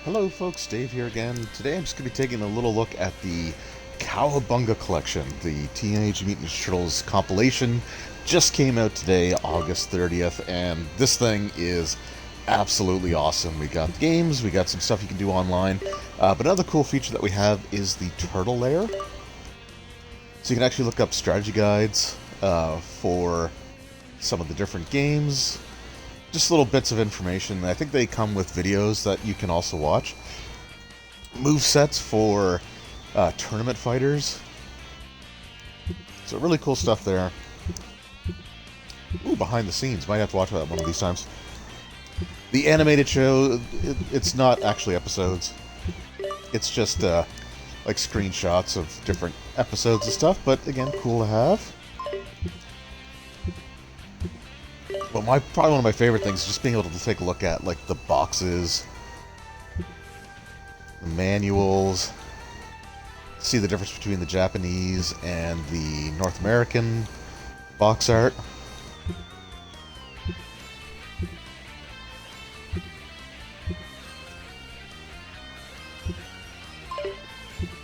Hello folks, Dave here again. Today I'm just going to be taking a little look at the Cowabunga Collection. The Teenage Mutant Ninja Turtles compilation just came out today, August 30th, and this thing is absolutely awesome. We got games, we got some stuff you can do online, but another cool feature that we have is the Turtle Lair. So you can actually look up strategy guides for some of the different games. Just little bits of information. I think they come with videos that you can also watch. Move sets for tournament fighters. So really cool stuff there. Ooh, behind the scenes. Might have to watch that one of these times. The animated show, it's not actually episodes. It's just like screenshots of different episodes and stuff. But again, cool to have. Well, probably one of my favorite things is just being able to take a look at, like, the boxes, the manuals, see the difference between the Japanese and the North American box art.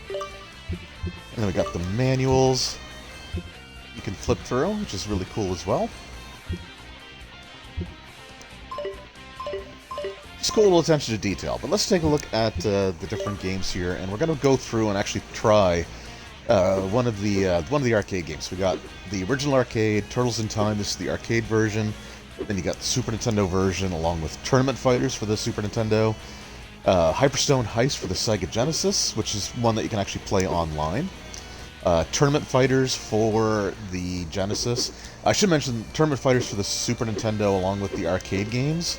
And then we got the manuals you can flip through, which is really cool as well. Just cool little attention to detail. But let's take a look at the different games here, and we're going to go through and actually try one of the arcade games. We got the original arcade, Turtles in Time. This is the arcade version. Then you got the Super Nintendo version, along with Tournament Fighters for the Super Nintendo. Hyperstone Heist for the Sega Genesis, which is one that you can actually play online. Tournament Fighters for the Genesis. I should mention Tournament Fighters for the Super Nintendo, along with the arcade games.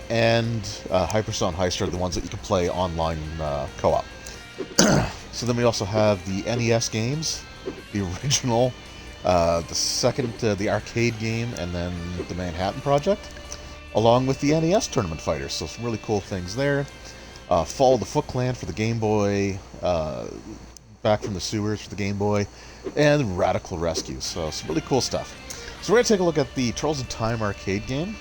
And Hyperstone Heist are the ones that you can play online co-op. So then we also have the NES games, the original, the second, the arcade game, and then the Manhattan Project, along with the NES Tournament Fighters. So some really cool things there. Fall of the Foot Clan for the Game Boy, Back from the Sewers for the Game Boy, and Radical Rescue. So some really cool stuff. So we're going to take a look at the Turtles in Time arcade game.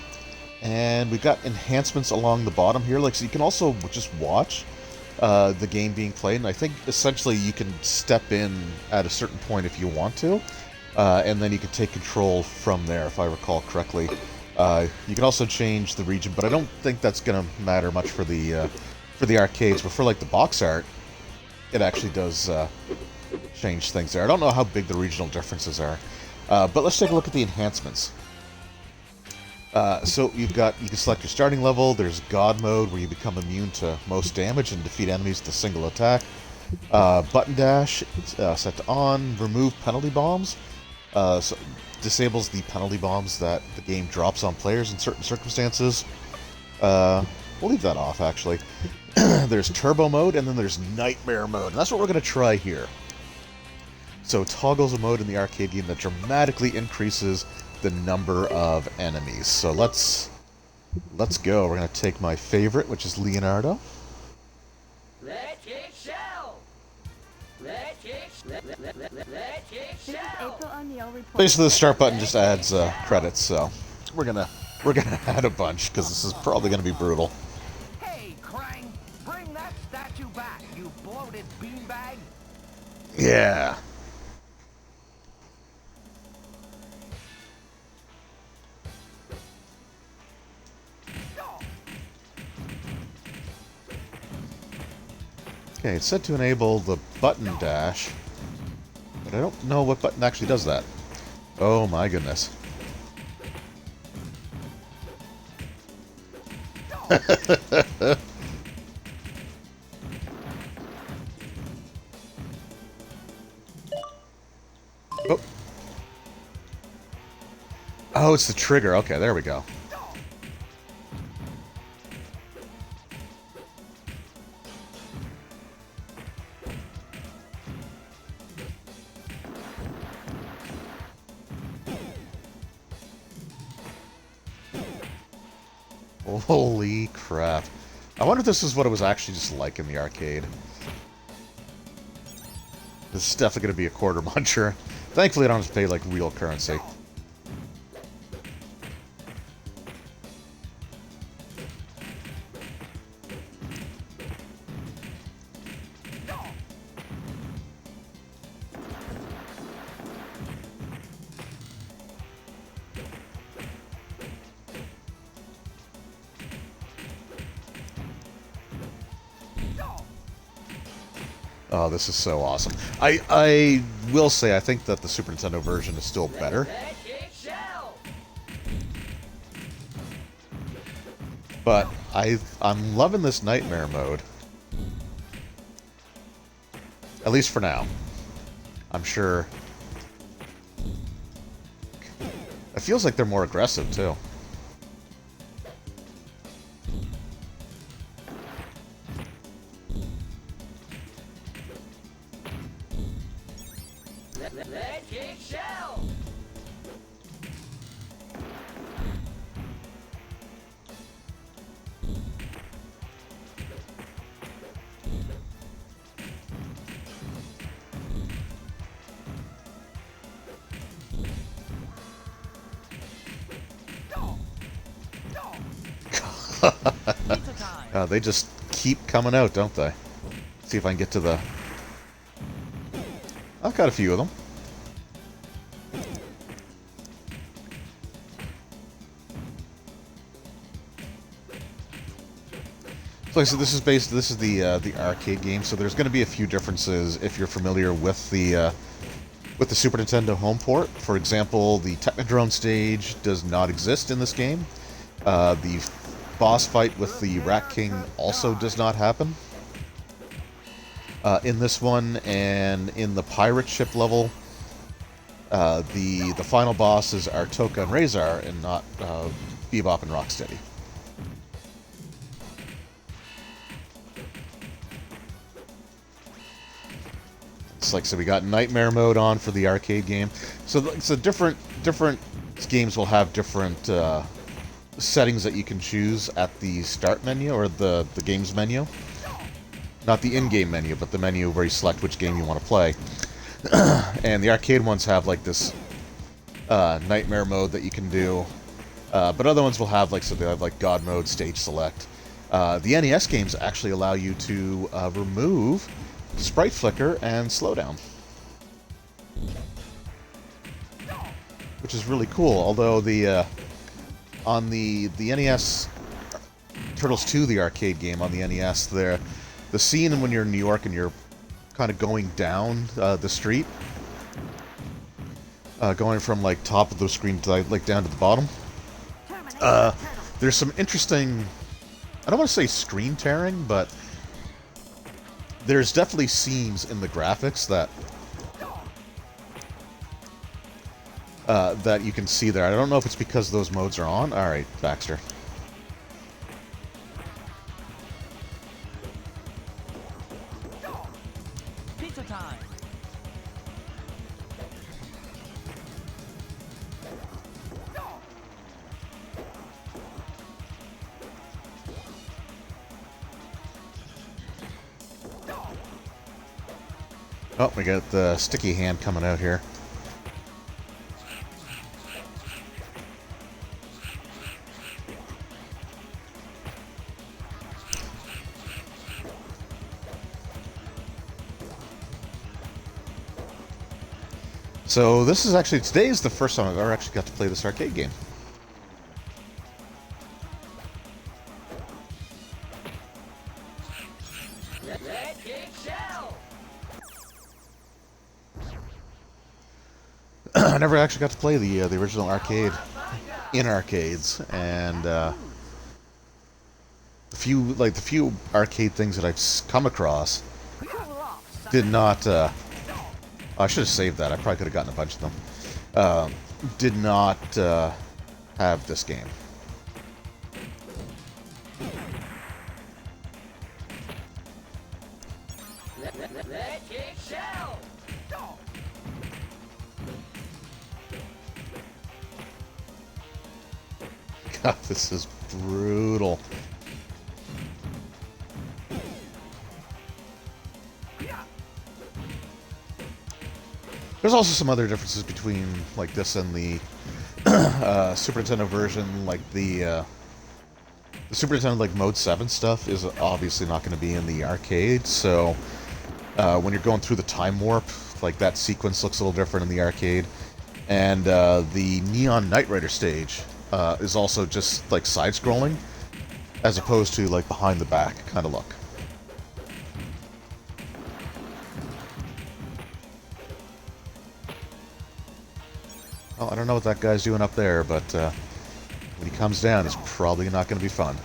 And we've got enhancements along the bottom here, like so you can also just watch the game being played. And I think essentially you can step in at a certain point if you want to, and then you can take control from there, if I recall correctly. You can also change the region, but I don't think that's going to matter much for the arcades. But for like the box art, it actually does change things there. I don't know how big the regional differences are, but let's take a look at the enhancements. So you can select your starting level. There's God mode, where you become immune to most damage and defeat enemies with a single attack. Button dash set to on. Remove penalty bombs. So disables the penalty bombs that the game drops on players in certain circumstances. We'll leave that off, actually. There's turbo mode, and then there's nightmare mode. And that's what we're going to try here. So toggles a mode in the arcade game that dramatically increases the number of enemies. So let's go. We're going to take my favorite, which is Leonardo. Let's kick shell. Let's kick shell. Basically, the start button just adds credits. So we're gonna add a bunch because this is probably going to be brutal. Hey, Krang, bring that statue back, you bloated beanbag. Yeah. Okay, it's set to enable the button dash, but I don't know what button actually does that. Oh my goodness. Oh. Oh, it's the trigger. Okay, there we go. Holy crap. I wonder if this is what it was actually just like in the arcade. This is definitely going to be a quarter muncher. Thankfully, I don't have to pay, like, real currency. Oh, this is so awesome. I will say I think that the Super Nintendo version is still better. Electric shell. But I'm loving this nightmare mode. At least for now. I'm sure. It feels like they're more aggressive too. Electric shell. Pizza time. They just keep coming out, don't they? See if I can get to the... I've got a few of them. So like I said, this is the arcade game, so there's going to be a few differences if you're familiar with the Super Nintendo home port. For example, the Technodrome stage does not exist in this game. The boss fight with the Rat King also does not happen in this one, and in the pirate ship level, the final bosses are Toka and Razor, and not Bebop and Rocksteady. It's like, so we got Nightmare mode on for the arcade game. So different games will have different settings that you can choose at the start menu, or the games menu. Not the in-game menu, but the menu where you select which game you want to play. And the arcade ones have like this Nightmare mode that you can do. But other ones will have like, so they have like God mode, stage select. The NES games actually allow you to remove sprite flicker and slowdown, which is really cool. Although the on the NES Turtles 2, the arcade game on the NES, the scene when you're in New York and you're kind of going down the street, going from like top of the screen to like down to the bottom, there's some interesting, I don't want to say screen tearing, but there's definitely seams in the graphics that that you can see there. I don't know if it's because those modes are on. All right, Baxter. Pizza time. Oh, we got the sticky hand coming out here. So this is actually, today is the first time I've ever actually got to play this arcade game. Electric shell. I never actually got to play the original arcade in arcades, and the few arcade things that I've come across did not. I should have saved that. I probably could have gotten a bunch of them. Did not have this game. Electric shell. God, this is brutal. There's also some other differences between like this and the Super Nintendo version. Like the Super Nintendo like Mode 7 stuff is obviously not going to be in the arcade. So when you're going through the time warp, like that sequence looks a little different in the arcade. And the Neon Knight Rider stage is also just like side-scrolling, as opposed to like behind the back kind of look. Well, I don't know what that guy's doing up there, but when he comes down, it's probably not going to be fun.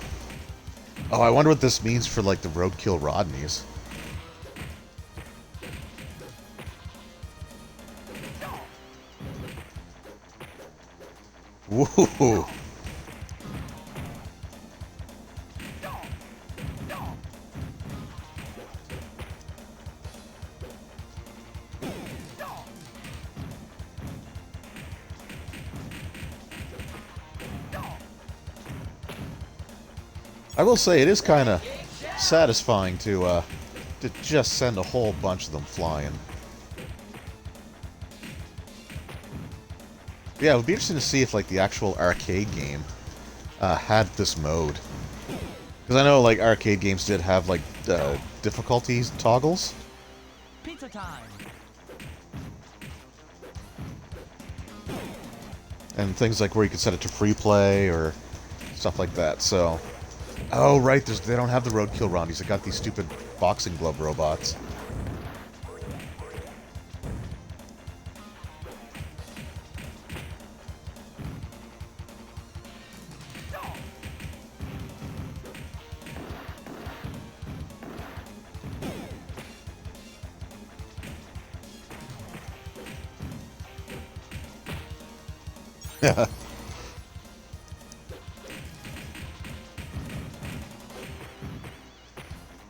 Oh, I wonder what this means for, like, the roadkill Rodneys. Woohoo! I will say, it is kind of satisfying to just send a whole bunch of them flying. Yeah, it would be interesting to see if, like, the actual arcade game had this mode. Because I know, like, arcade games did have, like, difficulties toggles. Pizza time. And things like where you could set it to free play or stuff like that, so... Oh, right, they don't have the roadkill Rondies. They got these stupid boxing glove robots. Yeah.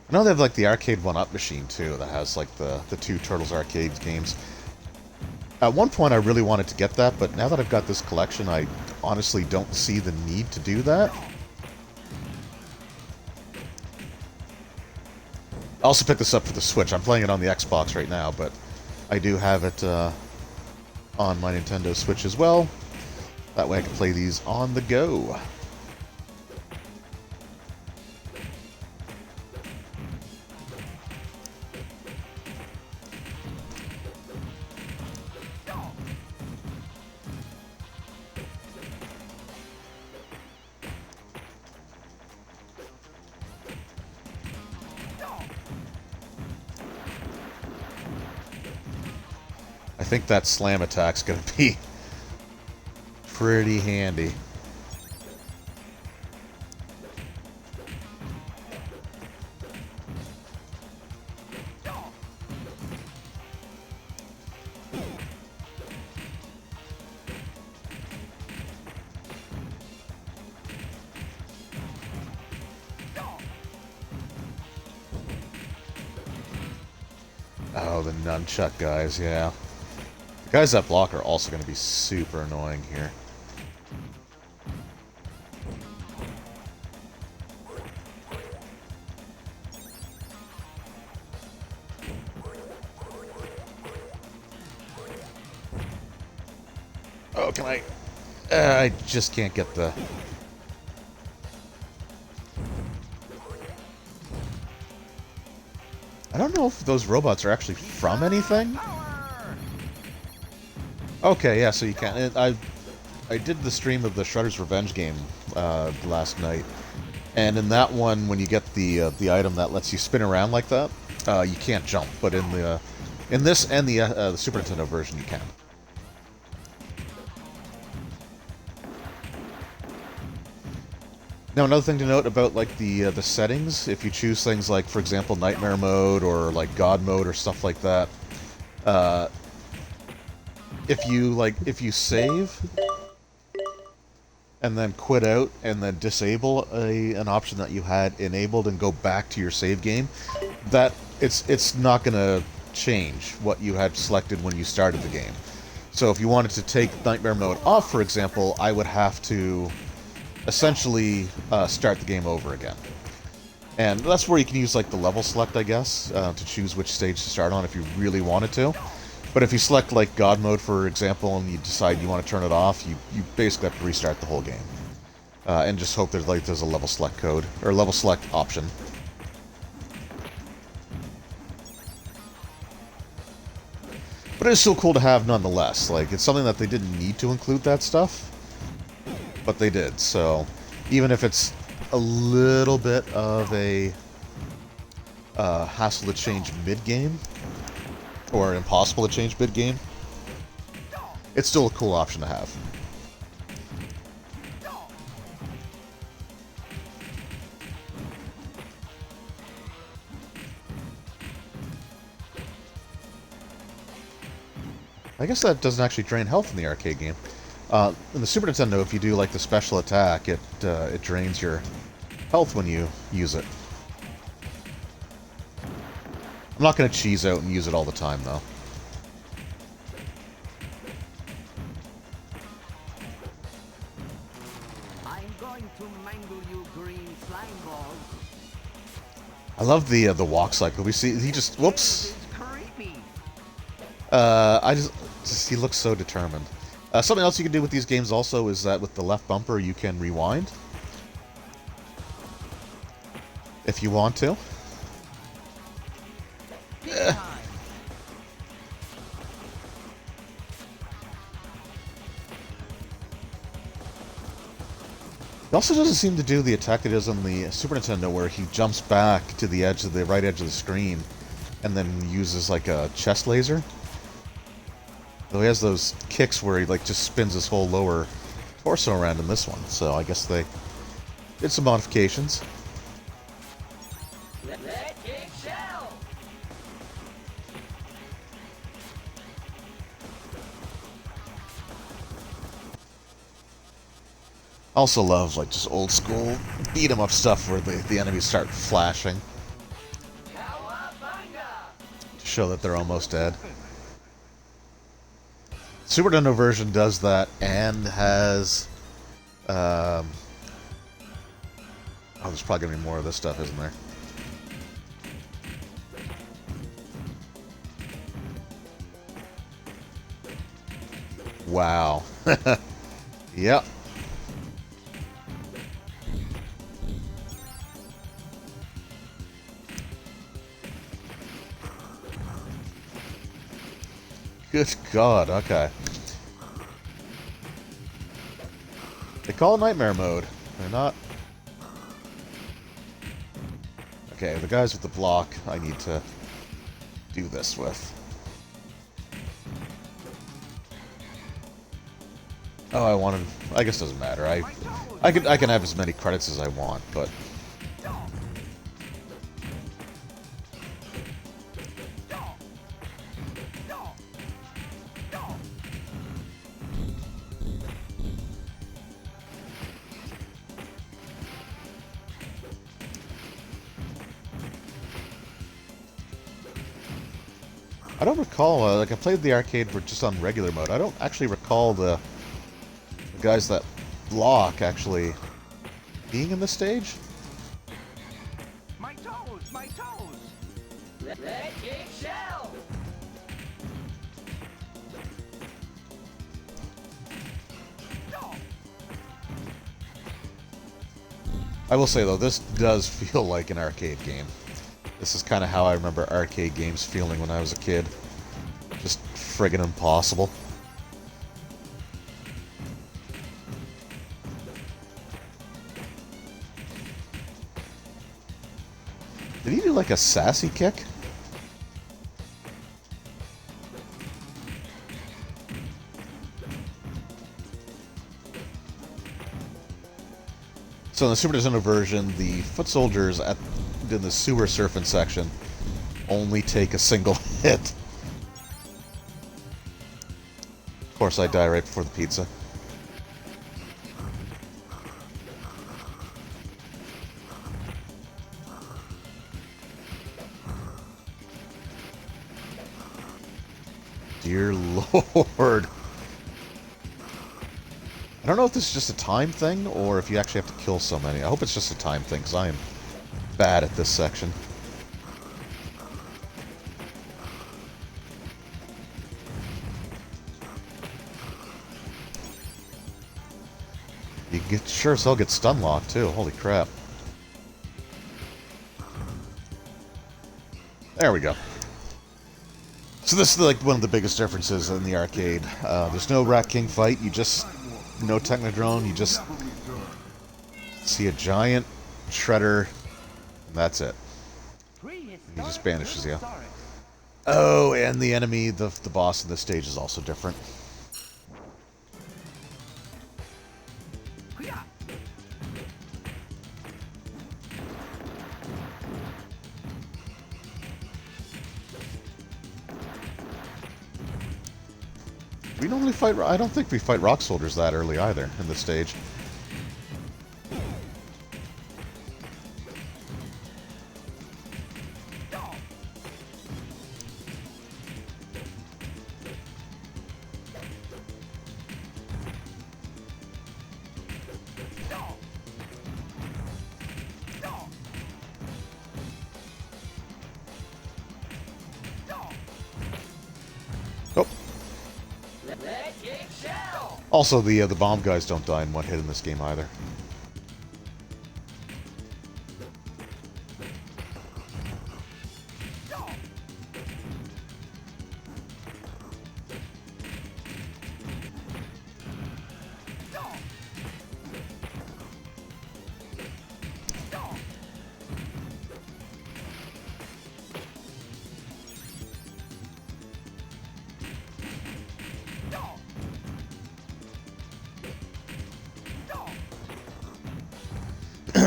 I know they have, like, the arcade 1-up machine, too, that has, like, the two Turtles arcade games. At one point, I really wanted to get that, but now that I've got this collection, I honestly don't see the need to do that. I also picked this up for the Switch. I'm playing it on the Xbox right now, but I do have it on my Nintendo Switch as well. That way I can play these on the go. I think that slam attack's gonna be pretty handy. Oh, the nunchuck guys, yeah. The guys that block are also going to be super annoying here. Oh, can I... I just can't get the... I don't know if those robots are actually from anything. Okay, yeah, so you can. I did the stream of the Shredder's Revenge game last night, and in that one, when you get the item that lets you spin around like that, you can't jump. But in this and the Super Nintendo version, you can. Now, another thing to note about, like, the settings, if you choose things like, for example, Nightmare Mode or, like, God Mode or stuff like that, if you save and then quit out and then disable an option that you had enabled and go back to your save game, that it's not going to change what you had selected when you started the game. So if you wanted to take Nightmare Mode off, for example, I would have to essentially start the game over again. And that's where you can use, like, the level select, I guess, to choose which stage to start on if you really wanted to. But if you select, like, God Mode, for example, and you decide you want to turn it off, you basically have to restart the whole game. And just hope there's a level select code, or level select option. But it's still cool to have nonetheless. Like, it's something that they didn't need to include that stuff, but they did. So even if it's a little bit of a hassle to change mid-game, or impossible to change mid-game, it's still a cool option to have. I guess that doesn't actually drain health in the arcade game. In the Super Nintendo, if you do like the special attack, it drains your health when you use it. I'm not going to cheese out and use it all the time, though. I'm going to mangle you green slime balls. I love the walk cycle. We see he just whoops. This is creepy. He looks so determined. Something else you can do with these games also is that with the left bumper you can rewind if you want to. He also doesn't seem to do the attack it is on the Super Nintendo where he jumps back to the edge of the right edge of the screen and then uses like a chest laser. Though he has those kicks where he like just spins his whole lower torso around in this one, so I guess they did some modifications. Red King Shell. Also love like just old school beat 'em up stuff where the enemies start flashing Cowabunga. to show that they're almost dead. Super Nintendo version does that and has oh, there's probably gonna be more of this stuff, isn't there? Wow. Yep. Good God, okay. They call it Nightmare Mode. They're not... Okay, the guys with the block I need to do this with. Oh, I wanted... I guess it doesn't matter. I can have as many credits as I want, but... I don't recall, like I played the arcade just on regular mode. I don't actually recall the guys that block actually being in this stage. My toes, my toes. Red King Shell. I will say though, this does feel like an arcade game. This is kind of how I remember arcade games feeling when I was a kid. Just friggin' impossible. Did he do like a sassy kick? So in the Super Nintendo version, the foot soldiers in the sewer surfing section only take a single hit. Of course, I die right before the pizza. Dear Lord. I don't know if this is just a time thing, or if you actually have to kill so many. I hope it's just a time thing, because I am bad at this section. You get sure as hell get stun locked, too. Holy crap. There we go. So this is like one of the biggest differences in the arcade. There's no Rat King fight, you just... No Technodrome, you just see a giant shredder, and that's it. He just banishes you. Oh, and the enemy, the boss in this stage is also different. We normally fight... I don't think we fight rock soldiers that early either in this stage. Also, the bomb guys don't die in one hit in this game either.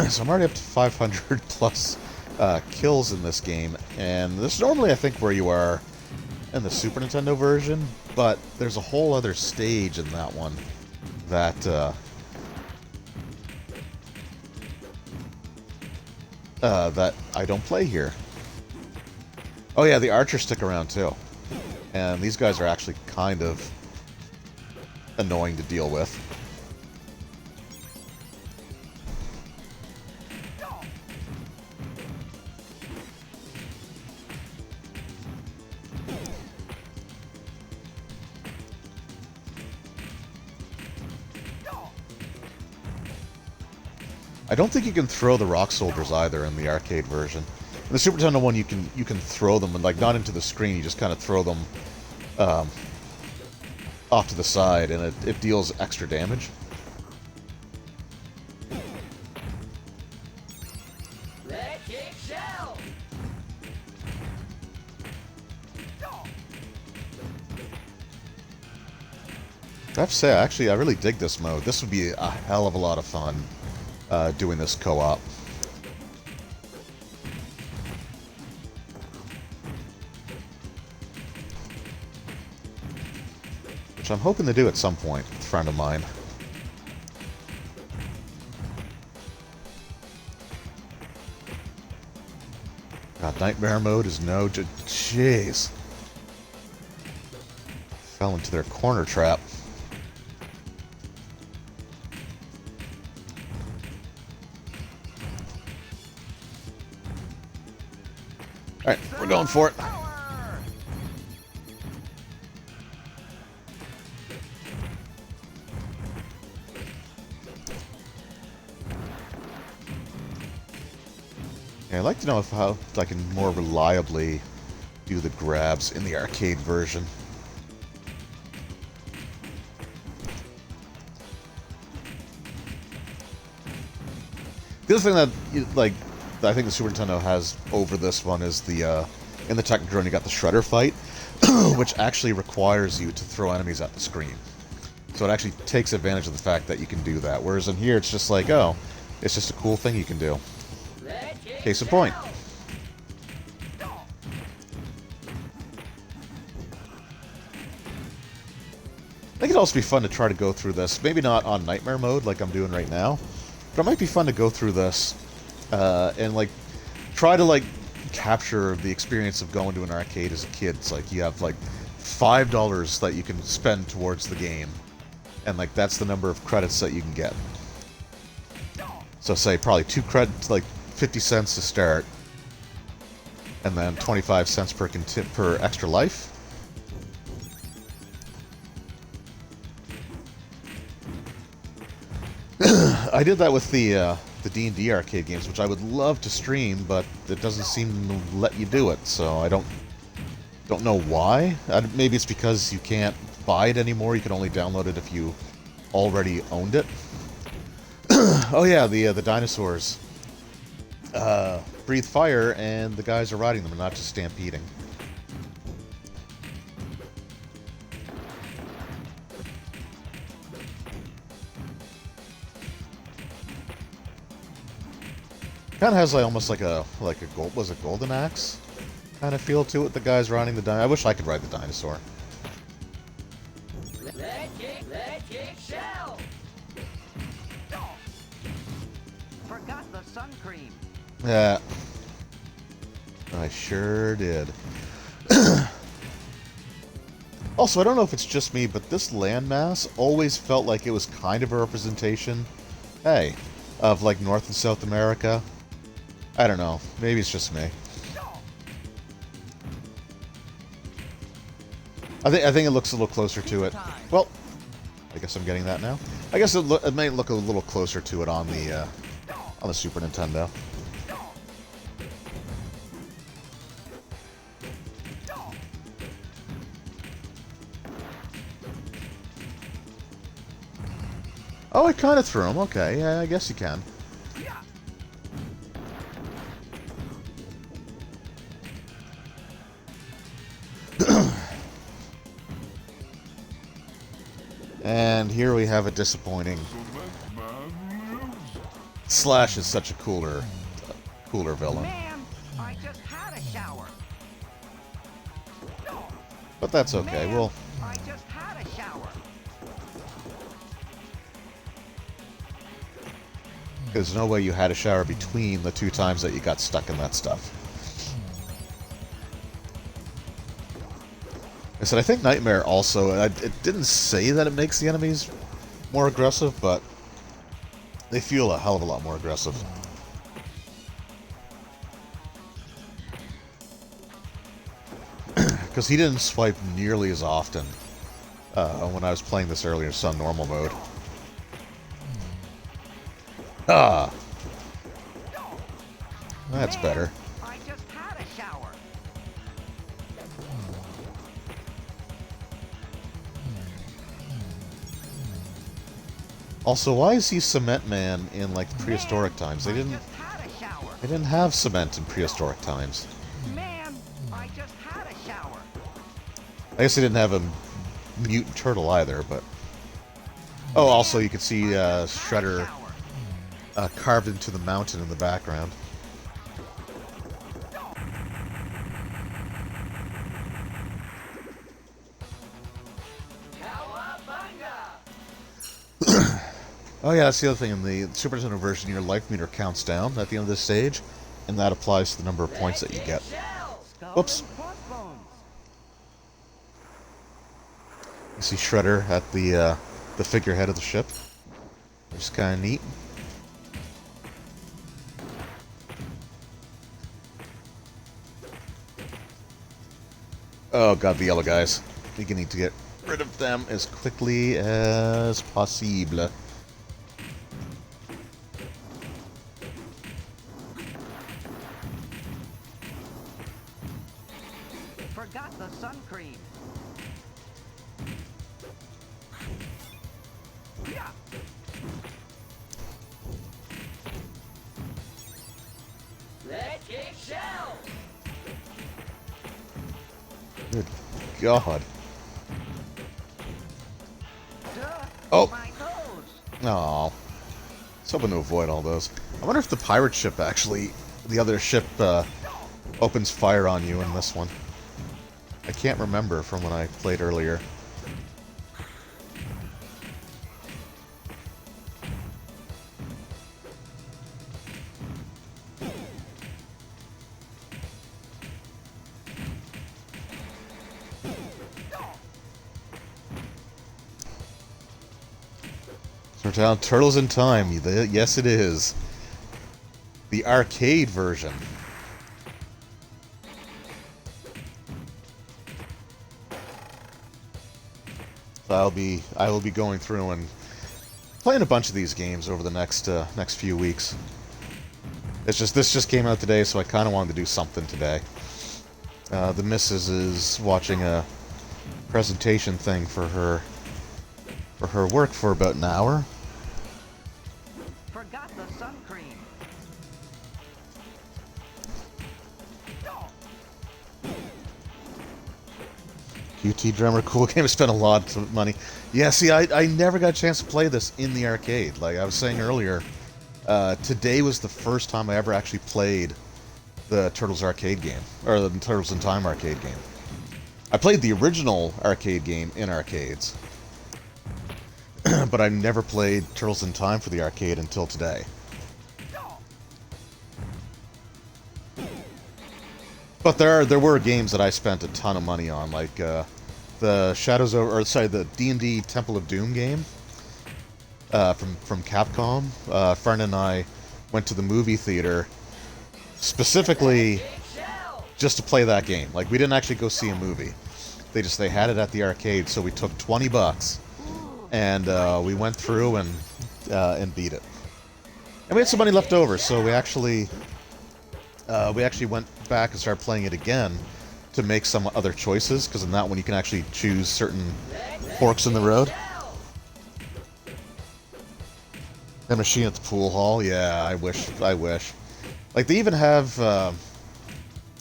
So I'm already up to 500 plus kills in this game, and this is normally, I think, where you are in the Super Nintendo version, but there's a whole other stage in that one that that I don't play here. Oh yeah, the archers stick around too, and these guys are actually kind of annoying to deal with. I don't think you can throw the rock soldiers either in the arcade version. In the Super Nintendo one, you can throw them, and like not into the screen. You just kind of throw them off to the side, and it deals extra damage. Red kick shell. I have to say, actually, I really dig this mode. This would be a hell of a lot of fun doing this co-op. Which I'm hoping to do at some point with a friend of mine. God, Nightmare mode is no... Jeez. Fell into their corner trap. Alright, we're going for it. Yeah, I'd like to know how I can more reliably do the grabs in the arcade version. The other thing that, like, I think the Super Nintendo has over this one is the, in the Technodrome you got the Shredder fight, which actually requires you to throw enemies at the screen. So it actually takes advantage of the fact that you can do that, whereas in here it's just like, oh, it's just a cool thing you can do. Case in point. I think it'd also be fun to try to go through this, maybe not on Nightmare mode like I'm doing right now, but it might be fun to go through this and like try to like capture the experience of going to an arcade as a kid. It's like you have like $5 that you can spend towards the game, and like that's the number of credits that you can get. So say probably 2 credits, like 50 cents to start, and then 25 cents per extra life. I did that with the D&D arcade games, which I would love to stream, but it doesn't seem to let you do it, so I don't know why. Maybe it's because you can't buy it anymore. You can only download it if you already owned it. Oh yeah, the dinosaurs breathe fire, and the guys are riding them and not just stampeding. Kind of has like almost like a golden axe kind of feel to it. The guys riding the dinosaur. I wish I could ride the dinosaur. Yeah, I sure did. Also, I don't know if it's just me, but this landmass always felt like it was kind of a representation, hey, of like North and South America. I don't know. Maybe it's just me. I think it looks a little closer to it. Well, I guess I'm getting that now. I guess it might look a little closer to it on the Super Nintendo. Oh, I kind of threw him. Okay, yeah, I guess you can. And here we have a disappointing. Slash is such a cooler villain. Man, I just had a shower. But that's okay. Man, Well, I just had a shower. there's no way you had a shower between the 2 times that you got stuck in that stuff. I said, I think Nightmare also, it didn't say that it makes the enemies more aggressive, but they feel a hell of a lot more aggressive. Because he didn't swipe nearly as often when I was playing this earlier, on normal mode. Ah! That's better. I just had a shower. Also, why is he Cement Man in, like, prehistoric times? They didn't have cement in prehistoric times. Man, I just had a shower. I guess they didn't have a mutant turtle either, but... Oh, also you can see Shredder carved into the mountain in the background. Oh yeah, that's the other thing. In the Super Nintendo version, your life meter counts down at the end of this stage, and that applies to the number of points that you get. Whoops. You see Shredder at the figurehead of the ship. Which is kind of neat. Oh god, the yellow guys. I think you need to get rid of them as quickly as possible. Forgot the sun cream. Yeah. Let's kick shell. Good god. Duh, Oh. my toes. Aw. I was hoping to avoid all those. I wonder if the pirate ship actually, the other ship, opens fire on you in this one. I can't remember from when I played earlier. Turtles in Time. Yes, it is. The arcade version. So I will be going through and playing a bunch of these games over the next few weeks. This just came out today, so I kind of wanted to do something today. The missus is watching a presentation thing for her work for about an hour. Forgot the sun cream. QT Drummer, cool game. I spent a lot of money. Yeah, see, I never got a chance to play this in the arcade. Like I was saying earlier, today was the first time I ever actually played the Turtles arcade game, or the Turtles in Time arcade game. I played the original arcade game in arcades, but I never played Turtles in Time for the arcade until today. But there were games that I spent a ton of money on, like the Shadows of, or sorry, the D&D Temple of Doom game from Capcom. A friend and I went to the movie theater specifically just to play that game. Like, we didn't actually go see a movie. They had it at the arcade, so we took $20 and we went through and beat it. And we had some money left over, so we actually went back and started playing it again to make some other choices, because in that one you can actually choose certain forks in the road. The machine at the pool hall, yeah, I wish. Like, they even have,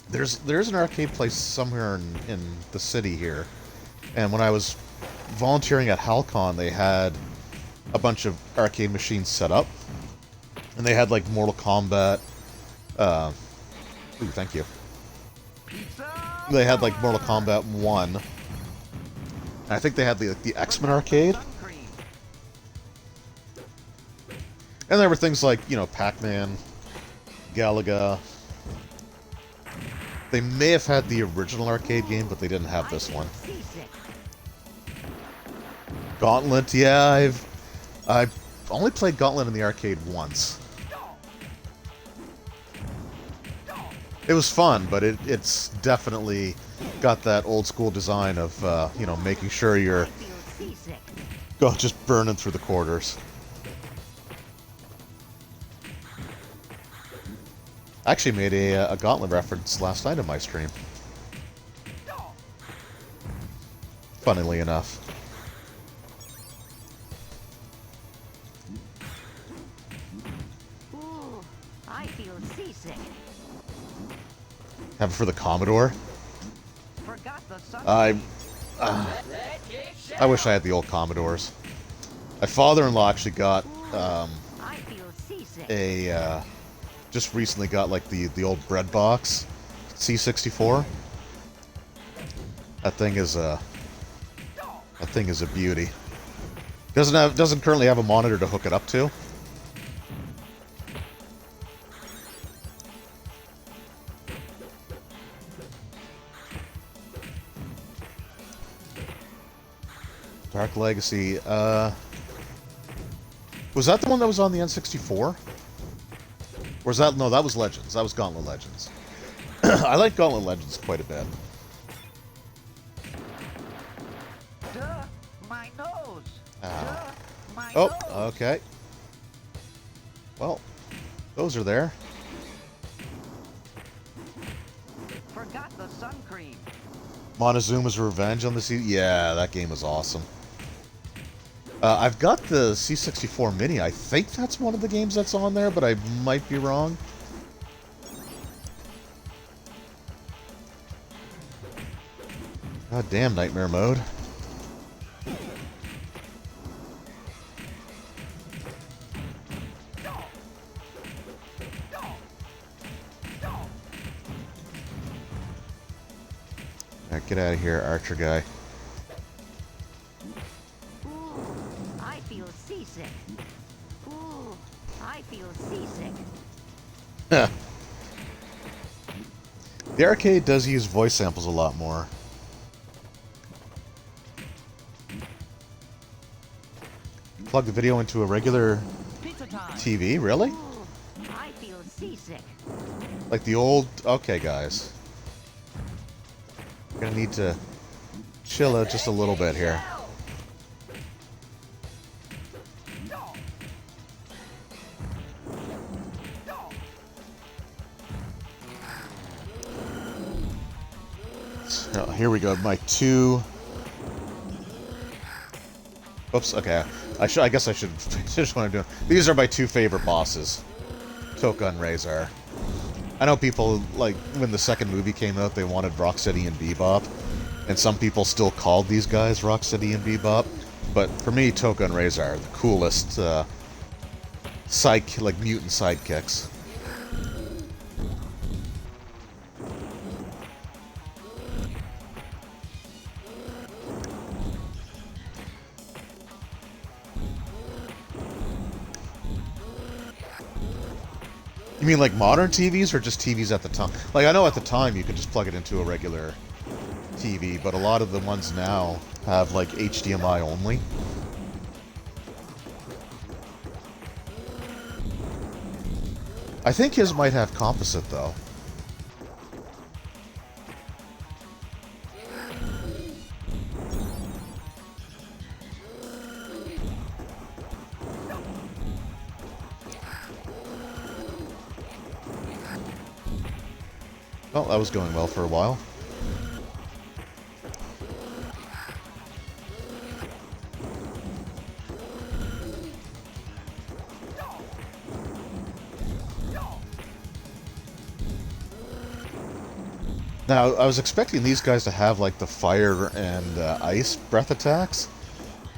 there's an arcade place somewhere in the city here, and when I was volunteering at HalCon, they had a bunch of arcade machines set up, and they had, like, Mortal Kombat, ooh, thank you. They had, like, Mortal Kombat 1. And I think they had the X-Men arcade. And there were things like, you know, Pac-Man, Galaga. They may have had the original arcade game, but they didn't have this one. Gauntlet, yeah, I've only played Gauntlet in the arcade once. It was fun, but it's definitely got that old school design of, you know, making sure you're just burning through the quarters. I actually made a Gauntlet reference last night in my stream. Funnily enough. Ooh, I feel seasick. Have it for the Commodore. Forgot the sun. I wish I had the old Commodores. My father-in-law actually got I feel seasick. just recently got like the old bread box C64. That thing is a beauty. Doesn't currently have a monitor to hook it up to. Dark Legacy. Was that the one that was on the N64? Or was that... No, that was Legends. That was Gauntlet Legends. I like Gauntlet Legends quite a bit. Duh, my nose. Duh, my Oh, nose. okay. Well, those are there. Forgot the sun cream. Montezuma's Revenge on the C... Yeah, that game was awesome. I've got the C64 Mini. I think that's one of the games that's on there, but I might be wrong. God damn, Nightmare Mode. Alright, get out of here, Archer guy. I feel seasick. Ooh, I feel seasick. The arcade does use voice samples a lot more. Plug the video into a regular Pizza time. TV, really? Ooh, I feel seasick. Like the old... Okay, guys. We're gonna need to chill out just a little bit here. So, here we go. My two... Oops, okay. I guess I should finish what I'm doing. These are my two favorite bosses. Toka and Razor. I know people, like, when the second movie came out, they wanted Rocksteady and Bebop. And some people still called these guys Rocksteady and Bebop. But for me, Toka and Razor are the coolest, mutant sidekicks. You mean like modern TVs or just TVs at the time? Like, I know at the time you could just plug it into a regular TV, but a lot of the ones now have like HDMI only. I think his might have composite though. Well, that was going well for a while. Now, I was expecting these guys to have, like, the fire and ice breath attacks,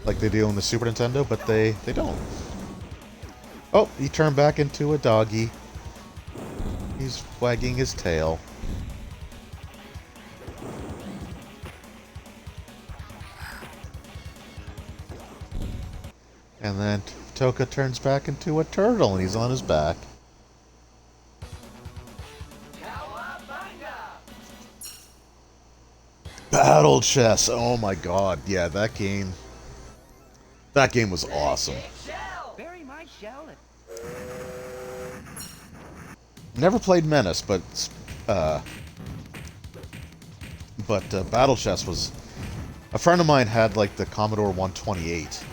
like they do in the Super Nintendo, but they don't. Oh, he turned back into a doggy. He's wagging his tail. And then Toka turns back into a turtle, and he's on his back. Cowabunga! Battle Chess! Oh my god, yeah, that game... That game was awesome. Shell! Bury my shell and Never played Menace, but Battle Chess was... A friend of mine had, like, the Commodore 128.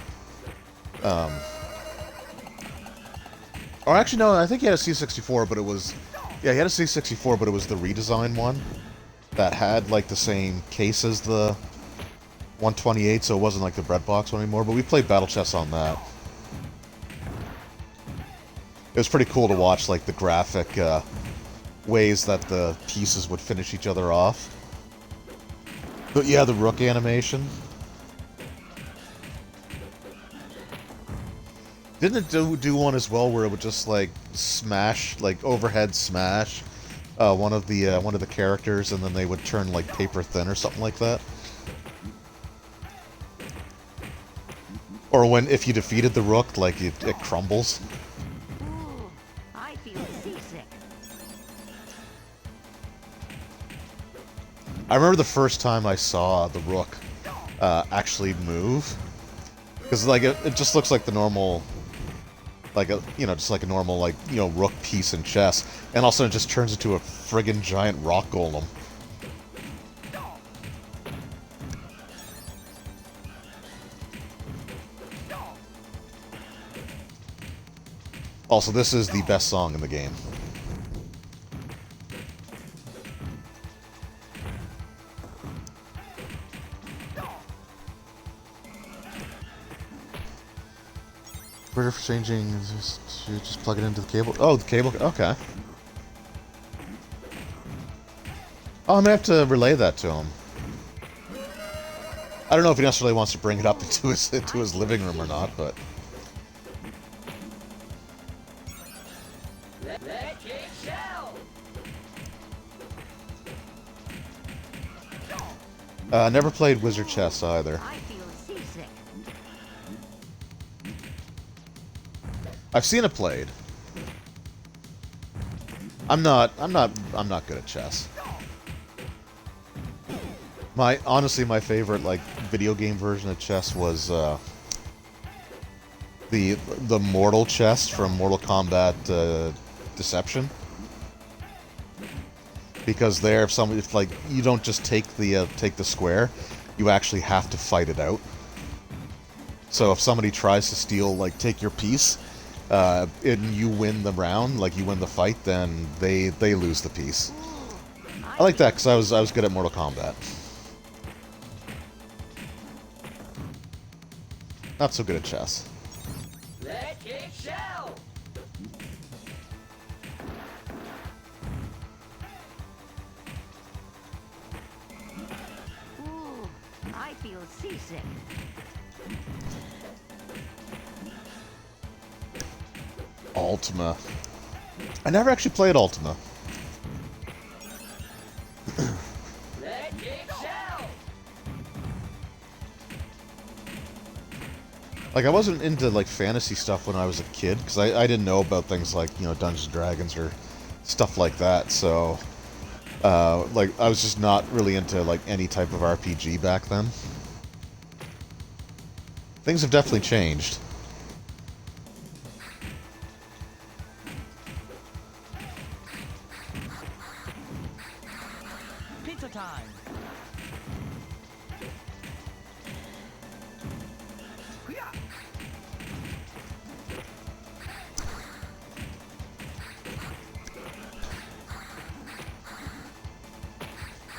Or actually, no, I think he had a C64, but it was... Yeah, he had a C64, but it was the redesigned one that had, like, the same case as the 128, so it wasn't, like, the breadbox one anymore, but we played Battle Chess on that. It was pretty cool to watch, like, the graphic ways that the pieces would finish each other off. But yeah, the rook animation. Didn't it do one as well where it would just, like, smash, like, overhead smash one of the characters, and then they would turn, like, paper thin or something like that? Or if you defeated the rook, like, it crumbles. Ooh, I feel seasick. I remember the first time I saw the rook actually move, because like it just looks like the normal, like just like a normal rook piece in chess, and all of a sudden it just turns into a friggin' giant rock golem. Also, this is the best song in the game. For changing, just plug it into the cable. Oh, the cable. Okay. Oh, I'm gonna have to relay that to him. I don't know if he necessarily wants to bring it up into his living room or not, but Let kick shell! never played Wizard Chess either. I feel seasick. I've seen it played. I'm not good at chess. Honestly, my favorite video game version of chess was the Mortal chess from Mortal Kombat Deception. Because there, if you don't just take the square, you actually have to fight it out. So if somebody tries to steal, take your piece, and you win the round, you win the fight, then they lose the piece. I like that because I was good at Mortal Kombat. Not so good at chess. Let kick shell! Ooh, I feel seasick. Ultima. I never actually played Ultima. Let kick shell! Like, I wasn't into, like, fantasy stuff when I was a kid, because I didn't know about things like, you know, Dungeons & Dragons or stuff like that, so... like, I was just not really into, like, any type of RPG back then. Things have definitely changed. Pizza time. Yeah.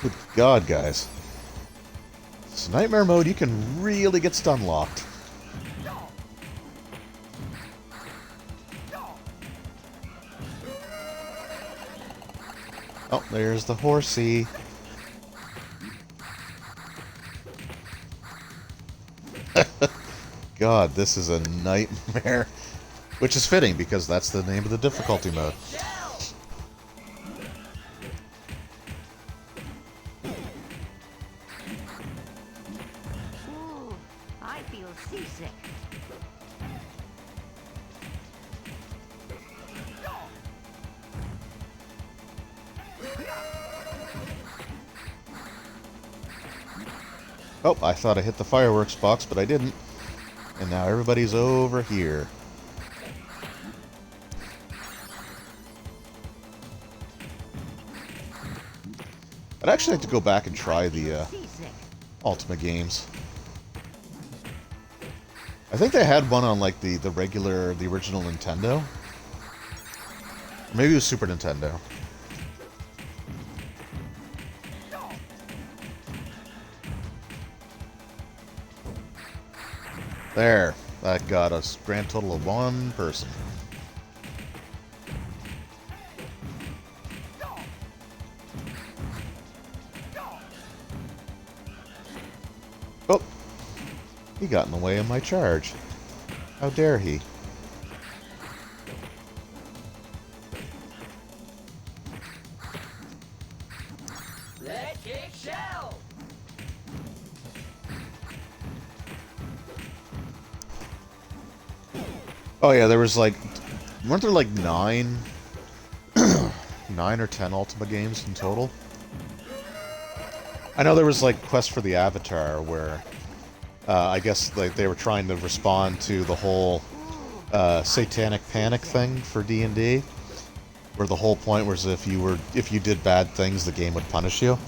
Good God, guys. This Nightmare mode, you can really get stun locked. Oh, there's the horsey. God, this is a nightmare. Which is fitting, because that's the name of the difficulty mode. Ooh, I feel seasick. Oh, I thought I hit the fireworks box, but I didn't. And now everybody's over here. I'd actually like to go back and try the Seasick. Ultimate games. I think they had one on like the original Nintendo. Or maybe it was Super Nintendo. There. That got us grand total of 1 person. Oh! He got in the way of my charge. How dare he? Electric shell. Oh yeah, there was like... Weren't there like 9... 9 or 10 Ultima games in total? I know there was like Quest for the Avatar, where... I guess like they were trying to respond to the whole satanic panic thing for D&D, where the whole point was if you did bad things, the game would punish you.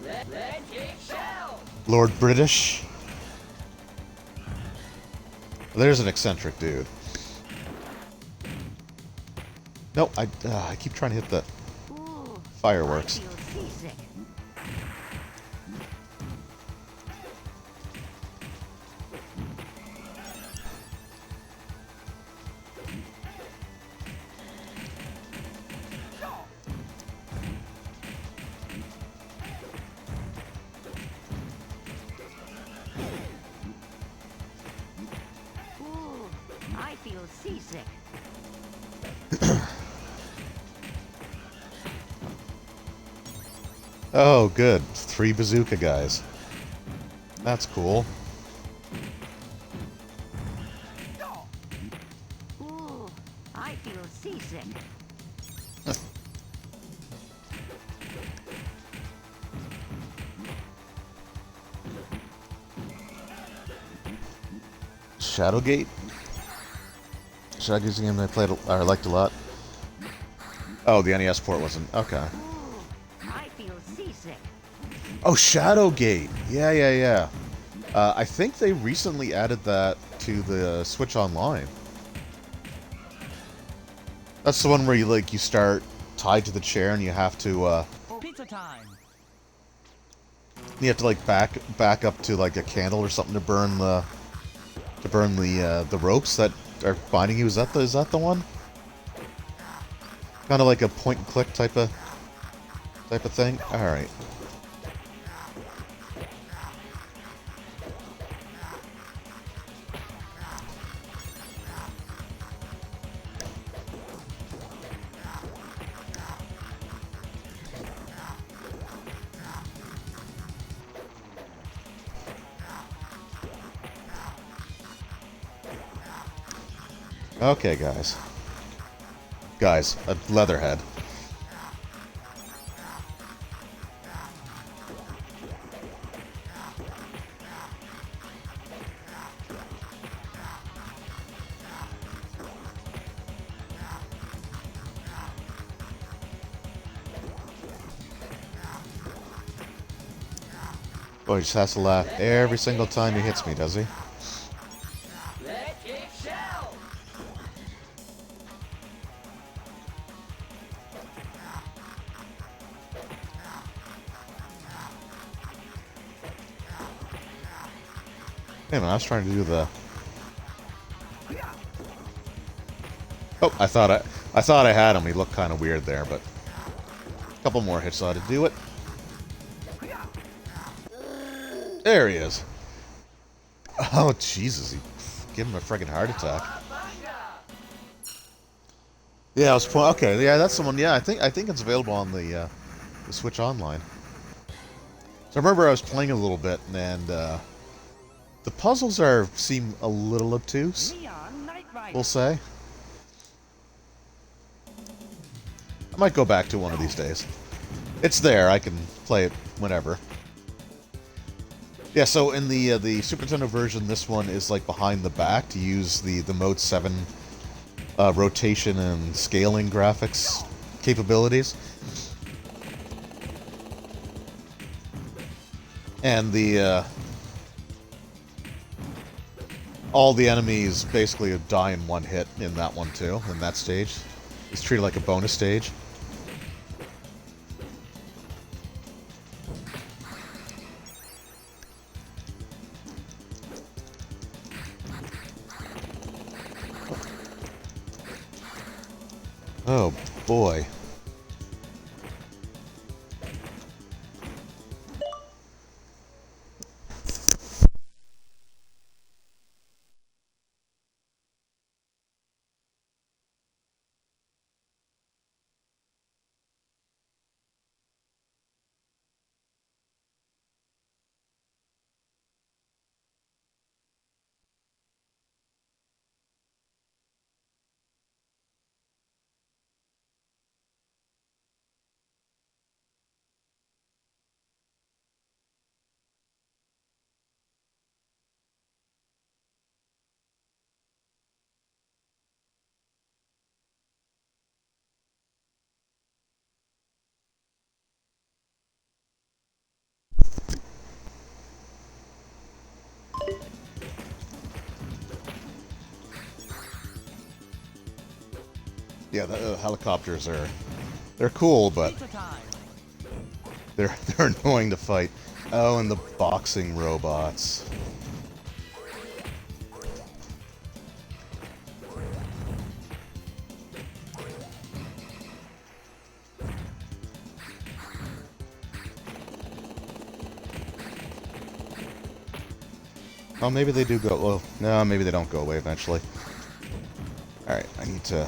Electric shell. Lord British. There's an eccentric dude. No, I keep trying to hit the Ooh, fireworks. I feel seasick. Ooh, I feel seasick. Oh, good. 3 bazooka guys. That's cool. Ooh, I feel seasick. Shadowgate? Shadowgate's a game I played or liked a lot. Oh, the NES port wasn't. Okay. Ooh, I feel seasick. Oh, Shadowgate! Yeah. I think they recently added that to the Switch Online. That's the one where you start tied to the chair and you have to Pizza time. like back up to like a candle or something to burn the ropes that are binding you. Is that the one? Kind of like a point and click type of thing. All right. Okay, guys. Guys, a leatherhead. Oh, he just has to laugh every single time he hits me, does he? Electric shell. Hey man, I was trying to do the... Oh, I thought I had him. He looked kind of weird there, but a couple more hits ought to do it. There he is. Oh Jesus! He give him a friggin' heart attack. Yeah, I was okay. Yeah, that's the one. Yeah, I think it's available on the Switch Online. So I remember I was playing a little bit, and the puzzles seem a little obtuse. Neon Knight Rider. We'll say. I might go back to one of these days. It's there. I can play it whenever. Yeah. So in the Super Nintendo version, this one is like behind the back to use the Mode 7 rotation and scaling graphics capabilities. And the all the enemies basically die in one hit in that one too. In that stage, it's treated like a bonus stage. Oh boy. Yeah, the helicopters they're cool, but Pizza time. they're annoying to fight. Oh, and the boxing robots. Oh, maybe they do go. Well, no, maybe they don't go away eventually. All right, I need to.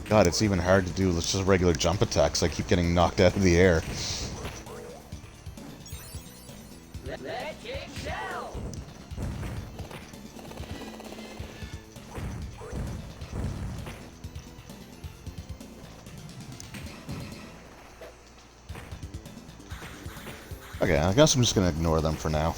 God, it's even hard to do just regular jump attacks. I keep getting knocked out of the air. Electric shell. Okay, I guess I'm just gonna ignore them for now.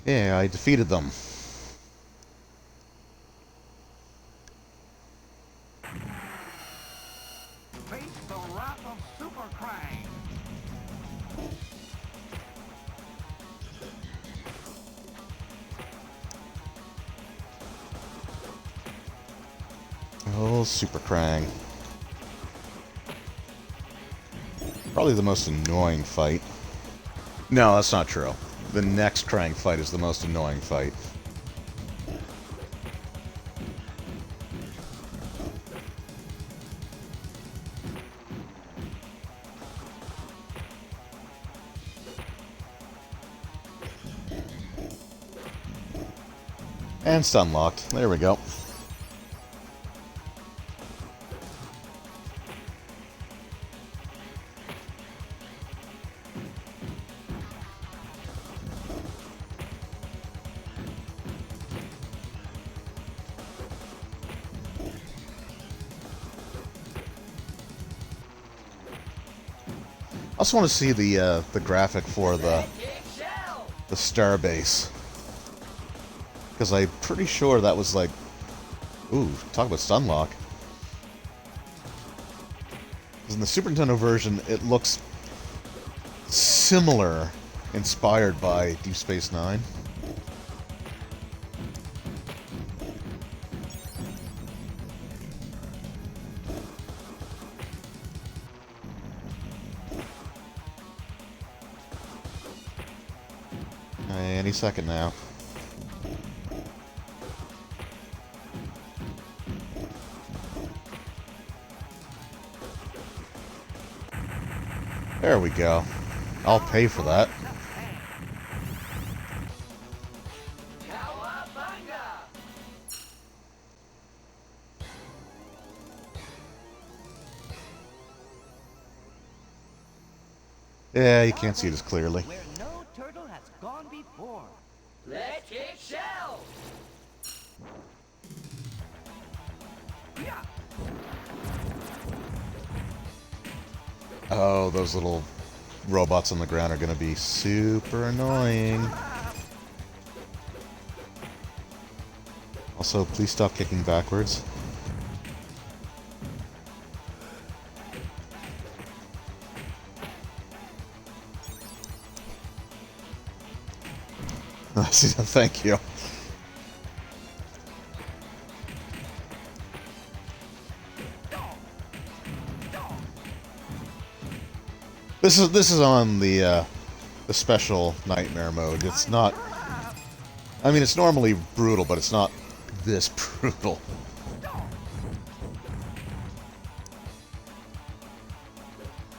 Yeah, I defeated them. Face the wrath of Super Krang. Oh, Super Krang. Probably the most annoying fight. No, that's not true. The next Krang fight is the most annoying fight. And stun locked. There we go. I also want to see the graphic for the star base, because I'm pretty sure that was like, ooh, talk about stun lock. 'Cause in the Super Nintendo version, it looks similar, inspired by Deep Space Nine. Any second now. There we go. I'll pay for that. Cowabunga! Yeah, you can't see it as clearly. Where no turtle has gone before. Let's kick shell! Yeah. Oh, those little robots on the ground are going to be super annoying. Also, please stop kicking backwards. Thank you. This is on the special nightmare mode. It's not. I mean, it's normally brutal, but it's not this brutal.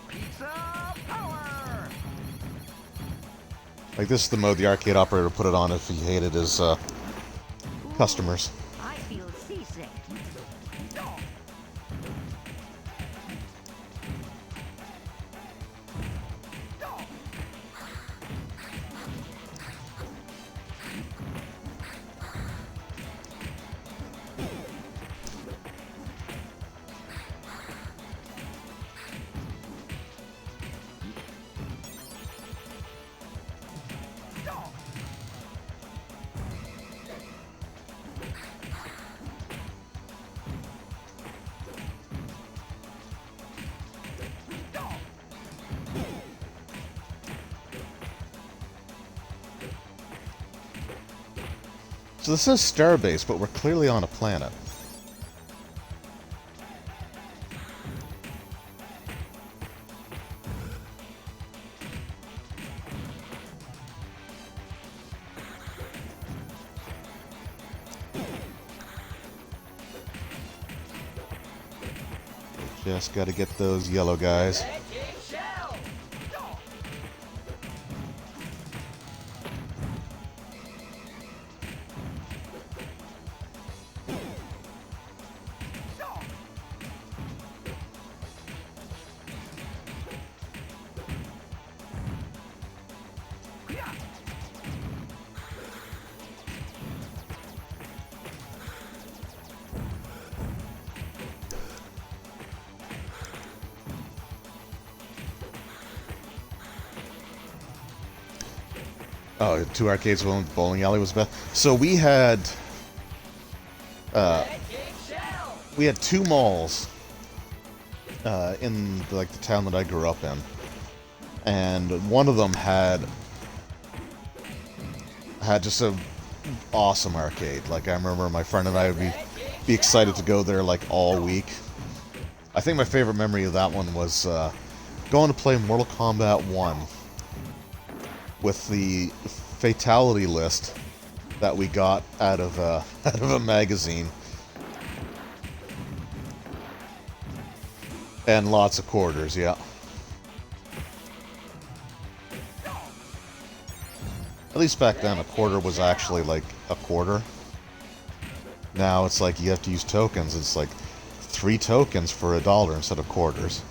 Pizza power. Like, this is the mode the arcade operator put it on if he hated his customers. I feel seasick. So this is Starbase, but we're clearly on a planet. Just gotta get those yellow guys. Let's kick shell! Oh, two arcades, one bowling alley was best. So we had Let's kick shell! we had two malls in like the town that I grew up in, and one of them had just a awesome arcade. Like, I remember my friend and I would be excited to go there like all week. I think my favorite memory of that one was going to play Mortal Kombat 1 with the fatality list that we got out of a magazine, and lots of quarters. Yeah. At least back then, a quarter was actually like a quarter. Now it's like you have to use tokens. It's like 3 tokens for $1 instead of quarters.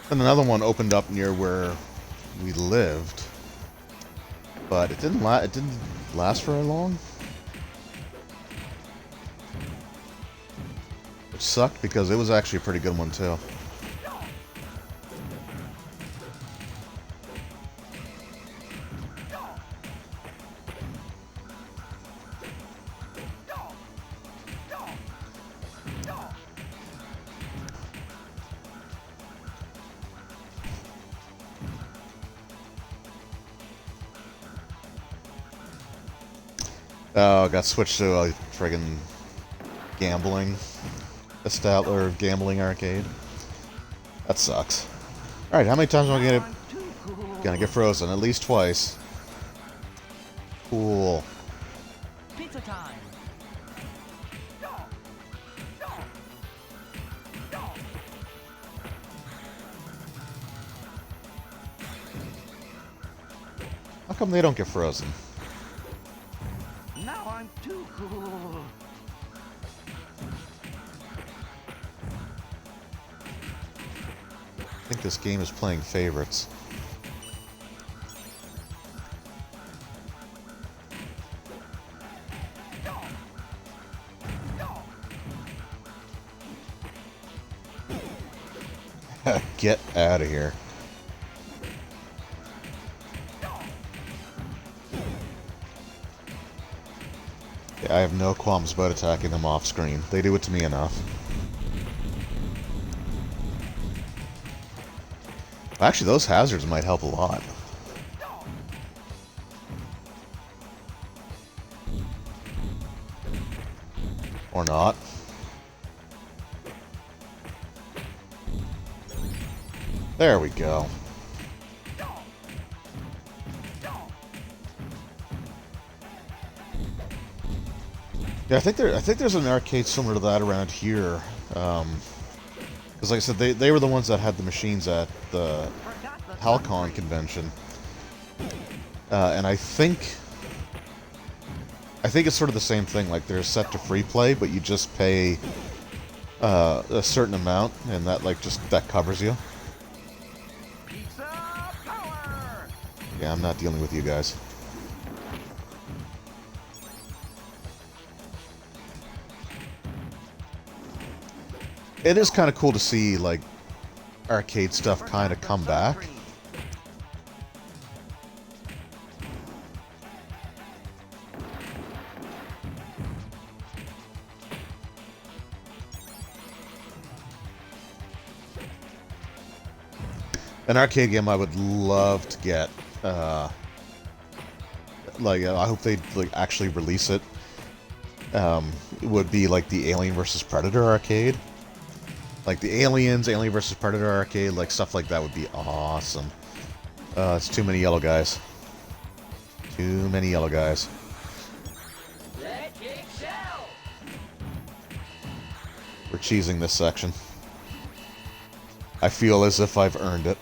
And another one opened up near where we lived, but it didn't last very long. Which sucked because it was actually a pretty good one too. Oh, got switched to a friggin' gambling or gambling arcade. That sucks. Alright, how many times am I gonna get frozen? At least twice. Cool. Pizza time. How come they don't get frozen? Now I'm too cool. I think this game is playing favorites. Get out of here. Yeah, I have no qualms about attacking them off screen. They do it to me enough. Actually, those hazards might help a lot. Or not. There we go. Yeah, I think there's an arcade similar to that around here. Because like I said, they were the ones that had the machines at the Halcon convention. And I think it's sort of the same thing. Like they're set to free play, but you just pay a certain amount, and that covers you. Pizza power. Yeah, I'm not dealing with you guys. It is kind of cool to see, like, arcade stuff kind of come back. An arcade game I would love to get. I hope they actually release it. It would be like the Alien vs. Predator arcade. Like the Aliens, Alien vs. Predator arcade, like stuff like that would be awesome. It's too many yellow guys. Too many yellow guys. Electric shell. We're cheesing this section. I feel as if I've earned it.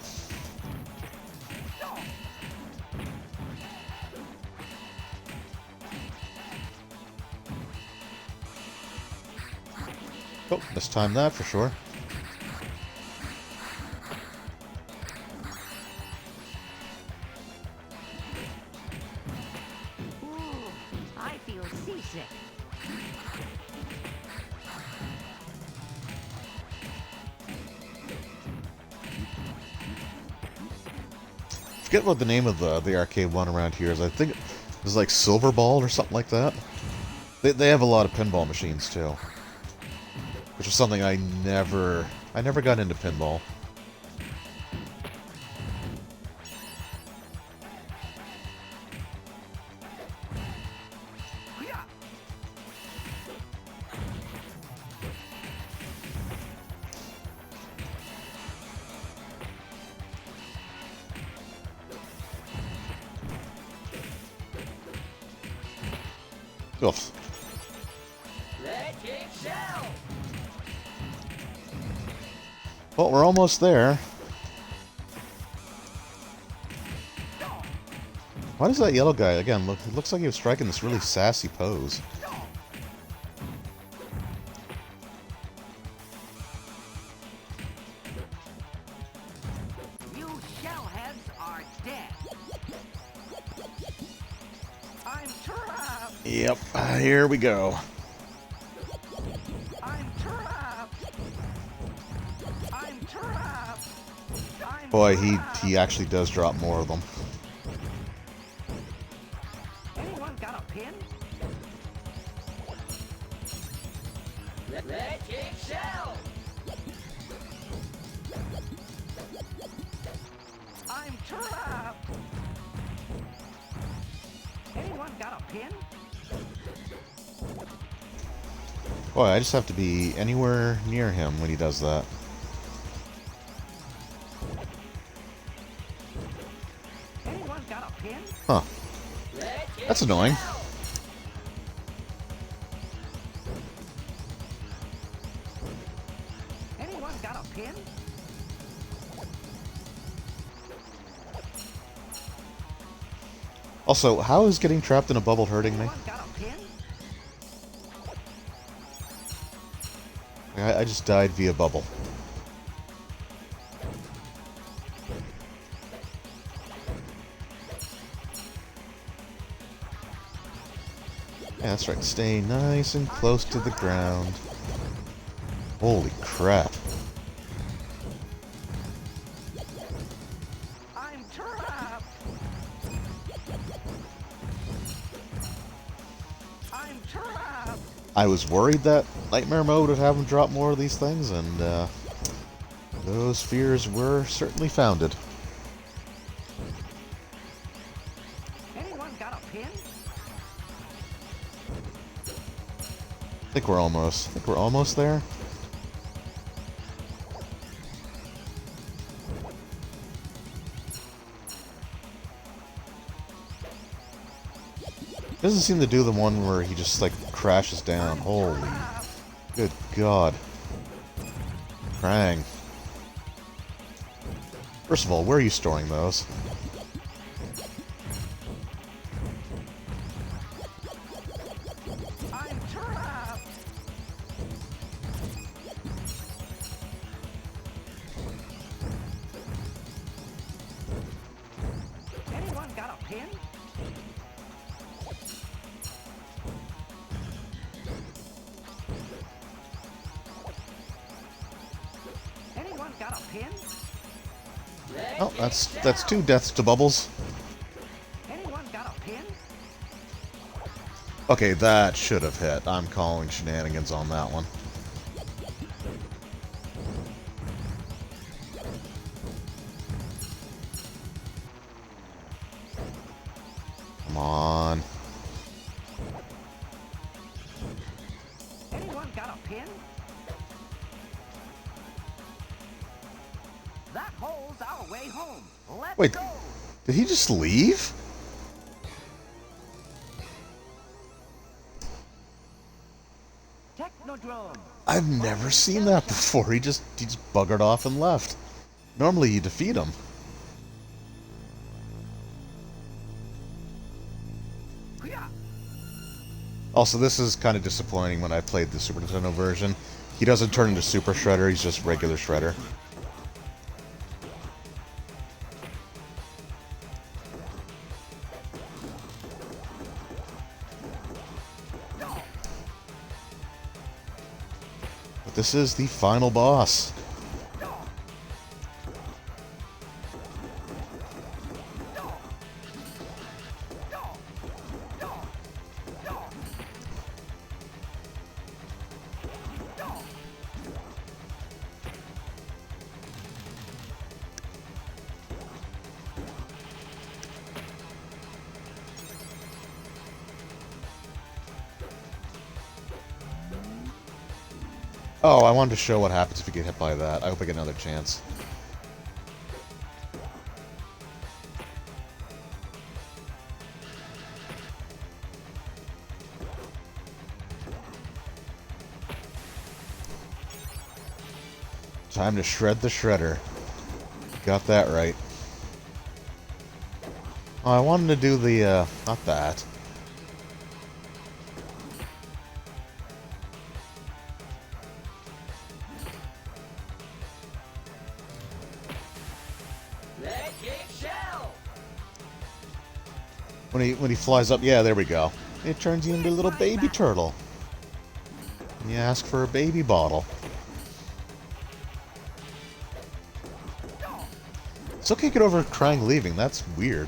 Oh, mistimed that for sure. Ooh, I feel seasick. Forget what the name of the arcade one around here is. I think it was like Silver Ball or something like that. They have a lot of pinball machines too, which is something I never got into pinball. Oof. Electric shell. Well, we're almost there. Why does that yellow guy, again, looks like he was striking this really sassy pose? You shellheads are dead. I'm trapped. Yep, here we go. I'm trapped. I'm trapped. I'm Boy, trapped. he actually does drop more of them. Anyone got a pin? Electric shell. I'm trapped. Anyone got a pin? Boy, I just have to be anywhere near him when he does that. Anyone got a pin? Huh. Electric That's annoying. shell. Anyone got a pin? Also, how is getting trapped in a bubble hurting me? Anyone got a pin? I just died via bubble. Yeah, that's right. Stay nice and close to the ground. Holy crap. I'm trapped. I'm trapped. I was worried that Nightmare Mode would have him drop more of these things, and those fears were certainly founded. Anyone got a pin? I think we're almost there. Doesn't seem to do the one where he just like crashes down. Holy, good God. Krang. First of all, where are you storing those? I'm trapped. Anyone got a pin? Anyone got a pin? Oh, that's two deaths to bubbles. Anyone got a pin? Okay, that should have hit. I'm calling shenanigans on that one. Come on. Anyone got a pin? That holds our way home. Let's Wait, go. did he just leave? Technodrome. I've never seen that before. He just buggered off and left. Normally you defeat him. Yeah. Also, this is kind of disappointing when I played the Super Nintendo version. He doesn't turn into Super Shredder, he's just regular Shredder. But this is the final boss. Oh, I wanted to show what happens if you get hit by that. I hope I get another chance. Time to shred the shredder. Got that right. Oh, I wanted to do the, not that. Let's get shell. When he flies up, yeah, there we go. It turns you into a little baby turtle. And you ask for a baby bottle. Still can't get over Krang leaving. That's weird.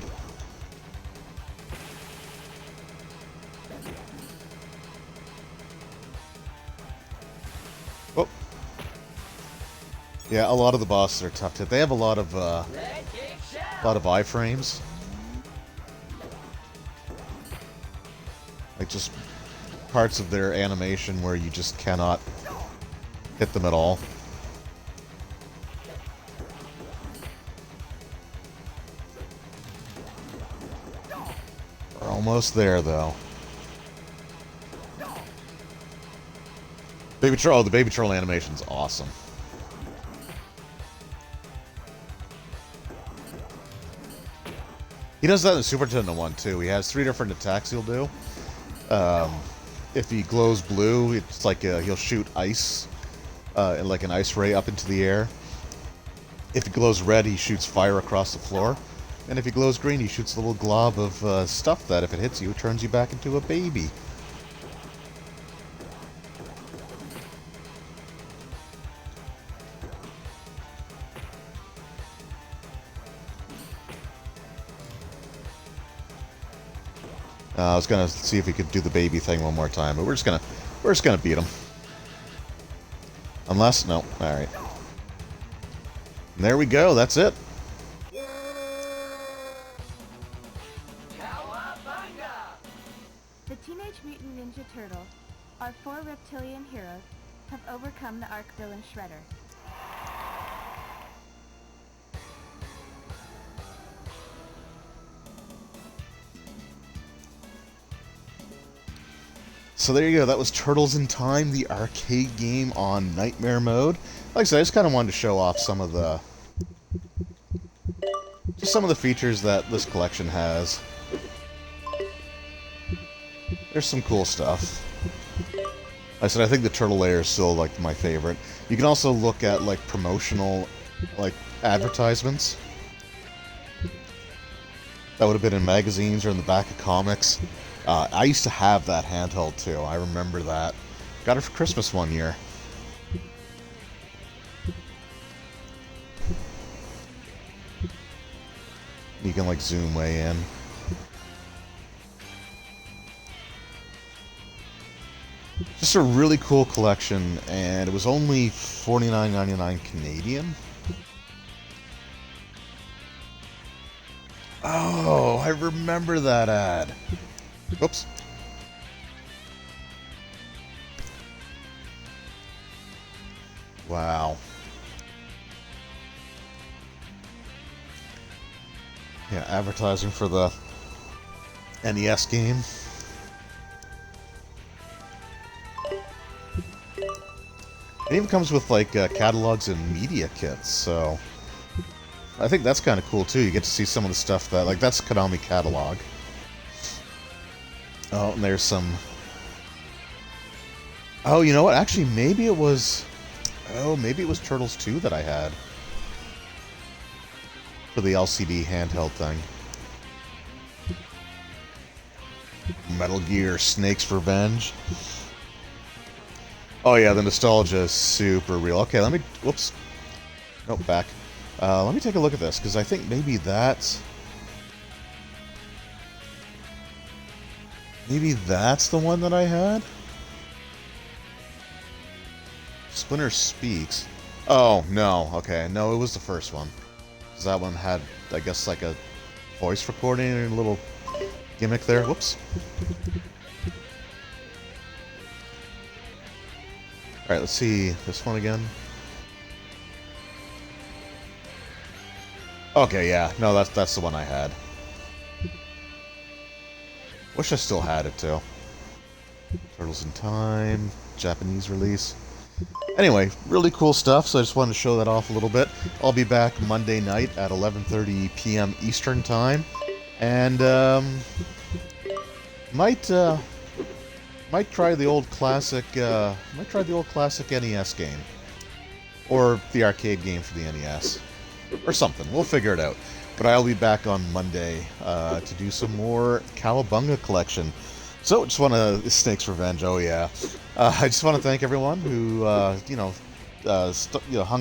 Oh. Yeah, a lot of the bosses are tough to hit. They have a lot of iframes. Like just parts of their animation where you just cannot hit them at all. We're almost there, though. Baby Troll, the Baby Troll animation's awesome. He does that in the Super Nintendo one, too. He has 3 different attacks he'll do. If he glows blue, it's like he'll shoot ice, like an ice ray up into the air. If he glows red, he shoots fire across the floor. And if he glows green, he shoots a little glob of stuff that, if it hits you, turns you back into a baby. I was gonna see if we could do the baby thing one more time, but we're just gonna beat him. Unless, no, alright. There we go, that's it. Cowabunga. The Teenage Mutant Ninja Turtles, our 4 reptilian heroes, have overcome the Arc villain Shredder. So there you go, that was Turtles in Time, the arcade game on Nightmare Mode. Like I said, I just kind of wanted to show off some of the... just some of the features that this collection has. There's some cool stuff. Like I said, I think the Turtle layer is still, like, my favorite. You can also look at, like, promotional, like, advertisements. That would have been in magazines or in the back of comics. I used to have that handheld too. I remember that. Got it for Christmas one year. You can like zoom way in. Just a really cool collection, and it was only $49.99 Canadian. Oh, I remember that ad. Oops. Wow. Yeah, advertising for the NES game. It even comes with like catalogs and media kits, so I think that's kind of cool too. You get to see some of the stuff that, like, that's Konami catalog. Oh, and there's some... Oh, you know what? Actually, maybe it was... Oh, maybe it was Turtles 2 that I had. For the LCD handheld thing. Metal Gear Snake's Revenge. Oh yeah, the nostalgia is super real. Okay, let me... Whoops. Nope, back. Let me take a look at this, because I think maybe that's... Maybe that's the one that I had? Splinter Speaks. Oh, no. Okay, no, it was the first one. Because that one had, I guess, like a voice recording and a little gimmick there. Whoops. Alright, let's see this one again. Okay, yeah. No, that's the one I had. Wish I still had it, too. Turtles in Time. Japanese release. Anyway, really cool stuff, so I just wanted to show that off a little bit. I'll be back Monday night at 11:30 p.m. Eastern Time, and might try the old classic NES game, or the arcade game for the NES, or something. We'll figure it out. But I'll be back on Monday to do some more Cowabunga Collection. So, just want to... Snake's Revenge, oh yeah. I just want to thank everyone who, hung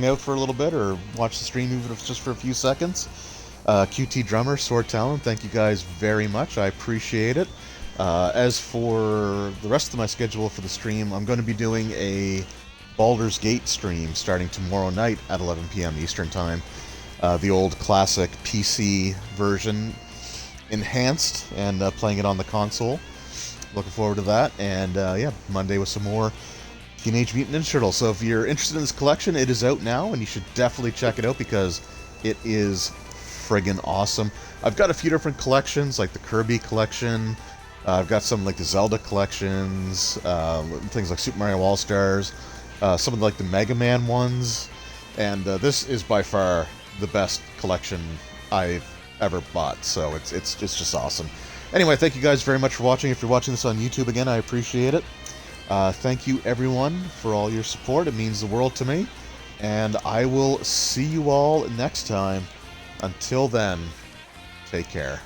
out for a little bit or watched the stream even if it's just for a few seconds. QT Drummer, Sword Talon, thank you guys very much. I appreciate it. As for the rest of my schedule for the stream, I'm going to be doing a Baldur's Gate stream starting tomorrow night at 11 p.m. Eastern Time. The old classic PC version, enhanced, and playing it on the console. Looking forward to that, and yeah, Monday with some more Teenage Mutant Ninja Turtles. So if you're interested in this collection, it is out now, and you should definitely check it out because it is friggin' awesome. I've got a few different collections, like the Kirby collection. I've got some like the Zelda collections, things like Super Mario All-Stars, some of like the Mega Man ones, and this is by far the best collection I've ever bought. So it's just awesome. Anyway, thank you guys very much for watching. If you're watching this on YouTube again, I appreciate it. Thank you everyone for all your support. It means the world to me. And I will see you all next time. Until then, take care.